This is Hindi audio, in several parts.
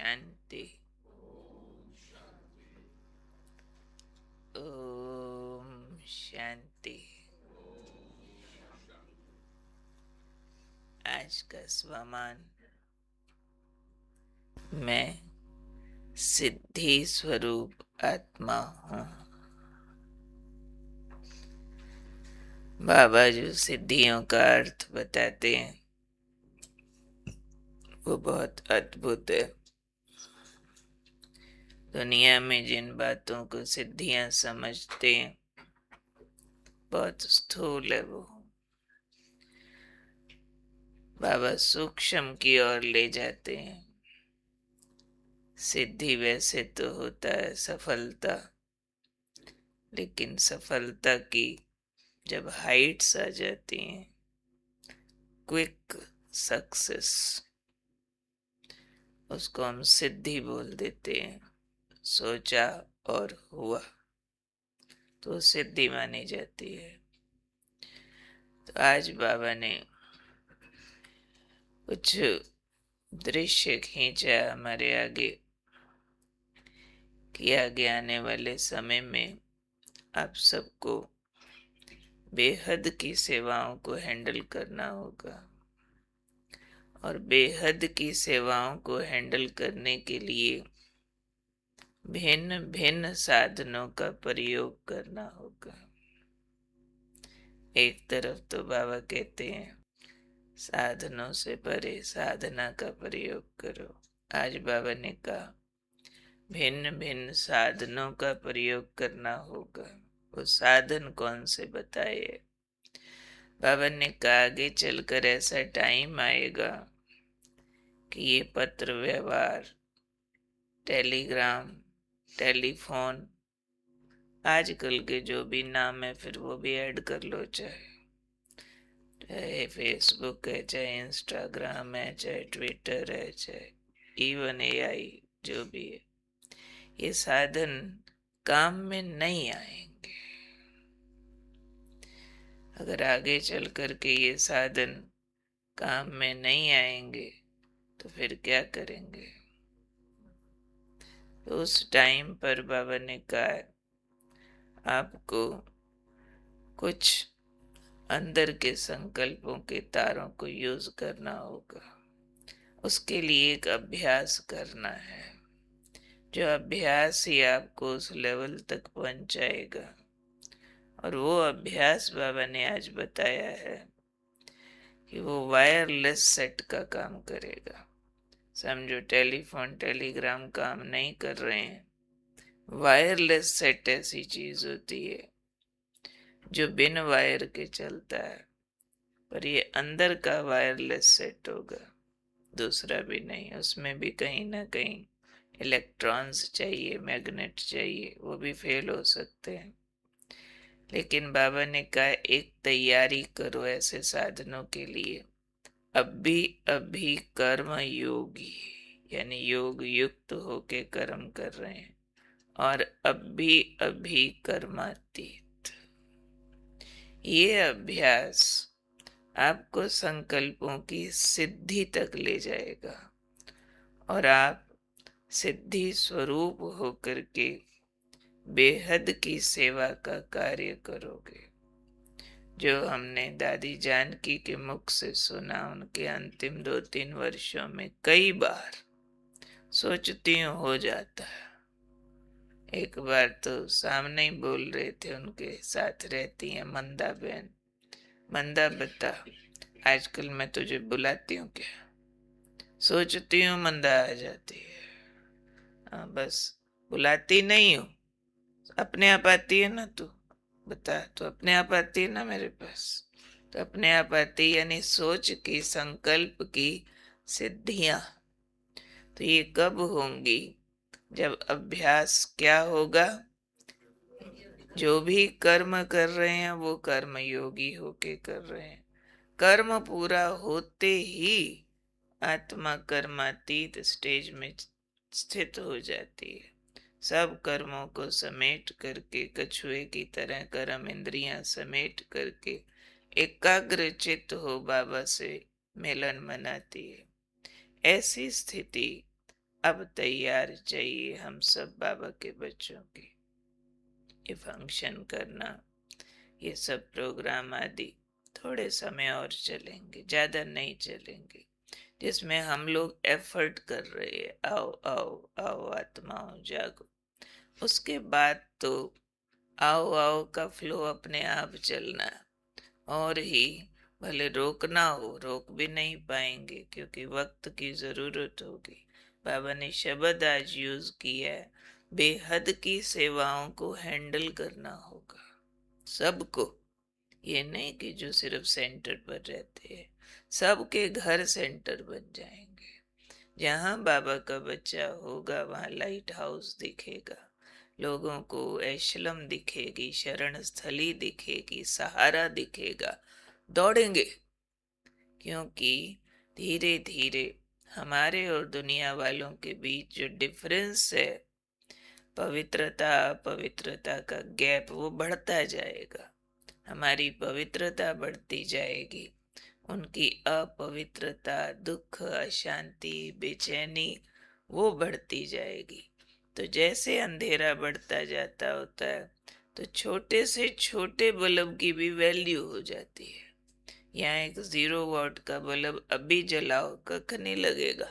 शांति। ओम शांति। आज का स्वमान, मैं सिद्धि स्वरूप आत्मा हूँ। बाबा जो सिद्धियों का अर्थ बताते हैं वो बहुत अद्भुत है। दुनिया में जिन बातों को सिद्धियां समझते हैं बहुत स्थूल है वो। बाबा सूक्ष्म की ओर ले जाते हैं। सिद्धि वैसे तो होता है सफलता, लेकिन सफलता की जब हाइट्स आ जाती हैं, क्विक सक्सेस, उसको हम सिद्धि बोल देते हैं। सोचा और हुआ तो सिद्धि मानी जाती है। तो आज बाबा ने कुछ दृश्य खींचा हमारे आगे कि आगे आने वाले समय में आप सबको बेहद की सेवाओं को हैंडल करना होगा, और बेहद की सेवाओं को हैंडल करने के लिए भिन्न भिन्न साधनों का प्रयोग करना होगा। एक तरफ तो बाबा कहते हैं साधनों से परे साधना का प्रयोग करो। आज बाबा ने कहा भिन्न भिन्न साधनों का प्रयोग करना होगा। वो साधन कौन से बताए? बाबा ने कहा आगे चलकर ऐसा टाइम आएगा कि ये पत्र व्यवहार, टेलीग्राम, टेलीफोन, आजकल के जो भी नाम है फिर वो भी ऐड कर लो, चाहे फेसबुक है, चाहे इंस्टाग्राम है, चाहे ट्विटर है, चाहे इवन एआई, जो भी है, ये साधन काम में नहीं आएंगे। अगर आगे चल कर के ये साधन काम में नहीं आएंगे तो फिर क्या करेंगे? तो उस टाइम पर बाबा ने कहा आपको कुछ अंदर के संकल्पों के तारों को यूज करना होगा। उसके लिए एक अभ्यास करना है, जो अभ्यास ही आपको उस लेवल तक पहुंचाएगा। और वो अभ्यास बाबा ने आज बताया है कि वो वायरलेस सेट का काम करेगा। समझो टेलीफोन टेलीग्राम काम नहीं कर रहे हैं, वायरलेस सेट ऐसी चीज होती है जो बिन वायर के चलता है, पर ये अंदर का वायरलेस सेट होगा, दूसरा भी नहीं। उसमें भी कहीं ना कहीं इलेक्ट्रॉन्स चाहिए, मैग्नेट चाहिए, वो भी फेल हो सकते हैं। लेकिन बाबा ने कहा एक तैयारी करो ऐसे साधनों के लिए। अभी अभी कर्म योगी, यानी योग युक्त होके कर्म कर रहे हैं, और अभी अभी कर्मातीत। ये अभ्यास आपको संकल्पों की सिद्धि तक ले जाएगा, और आप सिद्धि स्वरूप होकर के बेहद की सेवा का कार्य करोगे। जो हमने दादी जानकी के मुख से सुना, उनके अंतिम 2-3 वर्षों में कई बार सोचती हूँ हो जाता है। एक बार तो सामने ही बोल रहे थे, उनके साथ रहती हैं मंदा बहन, मंदा बता आजकल मैं तुझे बुलाती हूँ क्या? सोचती हूँ मंदा आ जाती है। हाँ बस, बुलाती नहीं हूँ, अपने आप आती है ना। तू बता, तो अपने आप आती है ना मेरे पास, तो अपने आप आती, यानी सोच की संकल्प की सिद्धियां। तो ये कब होंगी? जब अभ्यास क्या होगा? जो भी कर्म कर रहे हैं वो कर्म योगी होके कर रहे हैं। कर्म पूरा होते ही आत्मा कर्मातीत स्टेज में स्थित हो जाती है। सब कर्मों को समेट करके, कछुए की तरह कर्म इंद्रियां समेट करके एकाग्र चित्त हो बाबा से मिलन मनाती है। ऐसी स्थिति अब तैयार चाहिए हम सब बाबा के बच्चों की। ये फंक्शन करना, ये सब प्रोग्राम आदि थोड़े समय और चलेंगे, ज्यादा नहीं चलेंगे, जिसमें हम लोग एफर्ट कर रहे हैं, आओ आओ आओ आत्माओं जागो। उसके बाद तो आओ आओ का फ्लो अपने आप चलना है। और ही भले रोकना हो रोक भी नहीं पाएंगे, क्योंकि वक्त की जरूरत होगी। बाबा ने शब्द आज यूज किया है, बेहद की सेवाओं को हैंडल करना होगा सबको। ये नहीं कि जो सिर्फ सेंटर पर रहते हैं, सबके घर सेंटर बन जाएंगे। जहाँ बाबा का बच्चा होगा वहाँ लाइट हाउस दिखेगा, लोगों को एशलम दिखेगी, शरण स्थली दिखेगी, सहारा दिखेगा, दौड़ेंगे। क्योंकि धीरे धीरे हमारे और दुनिया वालों के बीच जो डिफरेंस है, पवित्रता अपवित्रता का गैप, वो बढ़ता जाएगा। हमारी पवित्रता बढ़ती जाएगी, उनकी अपवित्रता, दुख, अशांति, बेचैनी वो बढ़ती जाएगी। तो जैसे अंधेरा बढ़ता जाता होता है, तो छोटे से छोटे बल्ब की भी वैल्यू हो जाती है। यहाँ एक 0 वॉट का बल्ब अभी जलाओ कख नहीं लगेगा,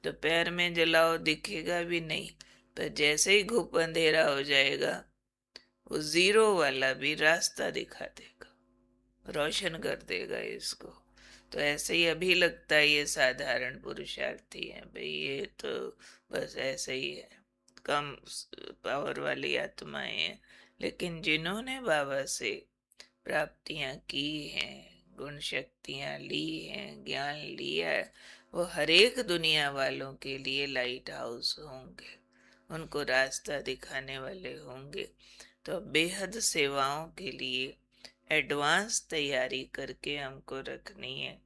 दोपहर में जलाओ दिखेगा भी नहीं, पर जैसे ही घुप अंधेरा हो जाएगा, वो 0 वाला भी रास्ता दिखा देगा, रोशन कर देगा इसको। तो ऐसे ही अभी लगता है ये साधारण पुरुषार्थी है भाई, ये तो बस ऐसे ही है, कम पावर वाली आत्माएं हैं। लेकिन जिन्होंने बाबा से प्राप्तियां की हैं, गुण शक्तियां ली हैं, ज्ञान लिया है, वो हर एक दुनिया वालों के लिए लाइट हाउस होंगे, उनको रास्ता दिखाने वाले होंगे। तो बेहद सेवाओं के लिए एडवांस तैयारी करके हमको रखनी है।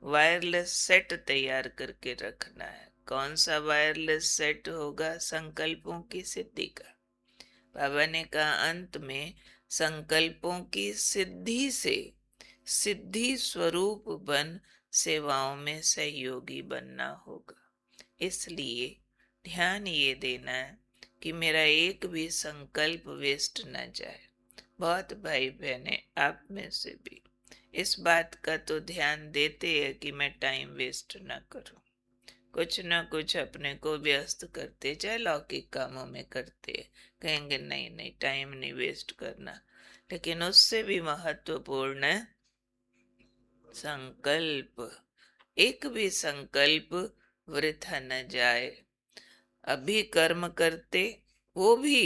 वायरलेस सेट तैयार करके रखना है। कौन सा वायरलेस सेट होगा? संकल्पों की सिद्धि का। बाबा ने कहा अंत में संकल्पों की सिद्धि से सिद्धि स्वरूप बन सेवाओं में सहयोगी बनना होगा। इसलिए ध्यान ये देना है कि मेरा एक भी संकल्प वेस्ट न जाए। बहुत भाई बहने आप में से भी इस बात का तो ध्यान देते हैं कि मैं टाइम वेस्ट ना करूं, कुछ न कुछ अपने को व्यस्त करते, चाहे लौकिक कामों में करते, कहेंगे नहीं नहीं टाइम नहीं वेस्ट करना। लेकिन उससे भी महत्वपूर्ण है संकल्प। एक भी संकल्प वृथा न जाए। अभी कर्म करते, वो भी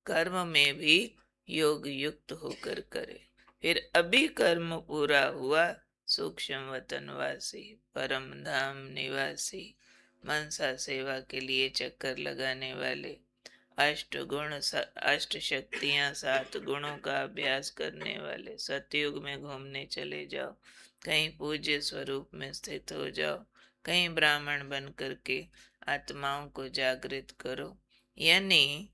कर्म में भी योग युक्त होकर करे। फिर अभी कर्म पूरा हुआ, सूक्ष्म वतनवासी, परम धाम निवासी, मनसा सेवा के लिए चक्कर लगाने वाले, अष्ट गुण अष्ट शक्तियां 7 गुणों का अभ्यास करने वाले, सतयुग में घूमने चले जाओ, कहीं पूज्य स्वरूप में स्थित हो जाओ, कहीं ब्राह्मण बन करके आत्माओं को जागृत करो। यानी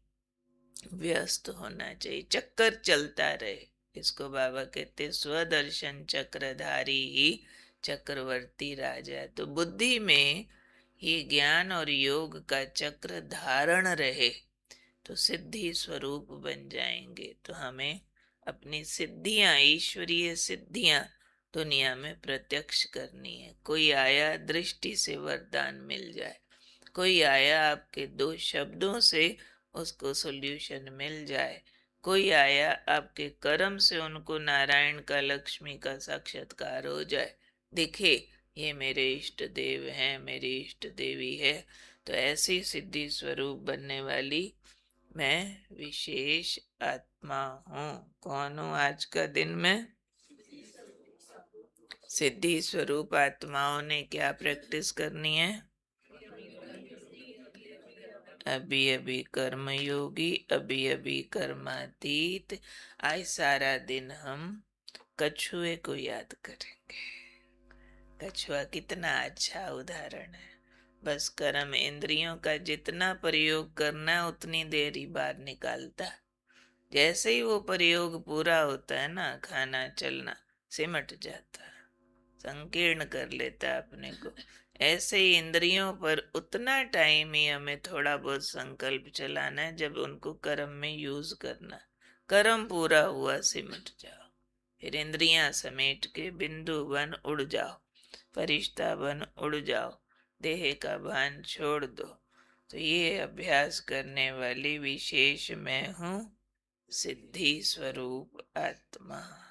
व्यस्त होना चाहिए, चक्कर चलता रहे। इसको बाबा कहते स्वदर्शन चक्रधारी ही चक्रवर्ती राजा। तो बुद्धि में ये ज्ञान और योग का चक्र धारण रहे तो सिद्धि स्वरूप बन जाएंगे। तो हमें अपनी सिद्धियां, ईश्वरीय सिद्धियां दुनिया में प्रत्यक्ष करनी है। कोई आया दृष्टि से वरदान मिल जाए, कोई आया आपके 2 शब्दों से उसको सॉल्यूशन मिल जाए, कोई आया आपके कर्म से उनको नारायण का, लक्ष्मी का साक्षात्कार हो जाए, दिखे ये मेरे इष्ट देव हैं, मेरी इष्ट देवी है। तो ऐसी सिद्धि स्वरूप बनने वाली मैं विशेष आत्मा हूँ। कौन हूँ आज का दिन में? सिद्धि स्वरूप आत्माओं ने क्या प्रैक्टिस करनी है? अभी अभी कर्मयोगी, अभी अभी कर्मातीत। आज सारा दिन हम कछुए को याद करेंगे। कछुआ कितना अच्छा उदाहरण है। बस कर्म इंद्रियों का जितना प्रयोग करना है उतनी देर ही बाहर निकालता। जैसे ही वो प्रयोग पूरा होता है ना, खाना चलना सिमट जाता है, संकीर्ण कर लेता है अपने को। ऐसे ही इंद्रियों पर उतना टाइम ही हमें थोड़ा बहुत संकल्प चलाना है जब उनको कर्म में यूज करना। कर्म पूरा हुआ सिमट जाओ, फिर इंद्रियां समेट के बिंदु बन उड़ जाओ, फरिश्ता बन उड़ जाओ, देह का भान छोड़ दो। तो ये अभ्यास करने वाली विशेष मैं हूँ, सिद्धि स्वरूप आत्मा।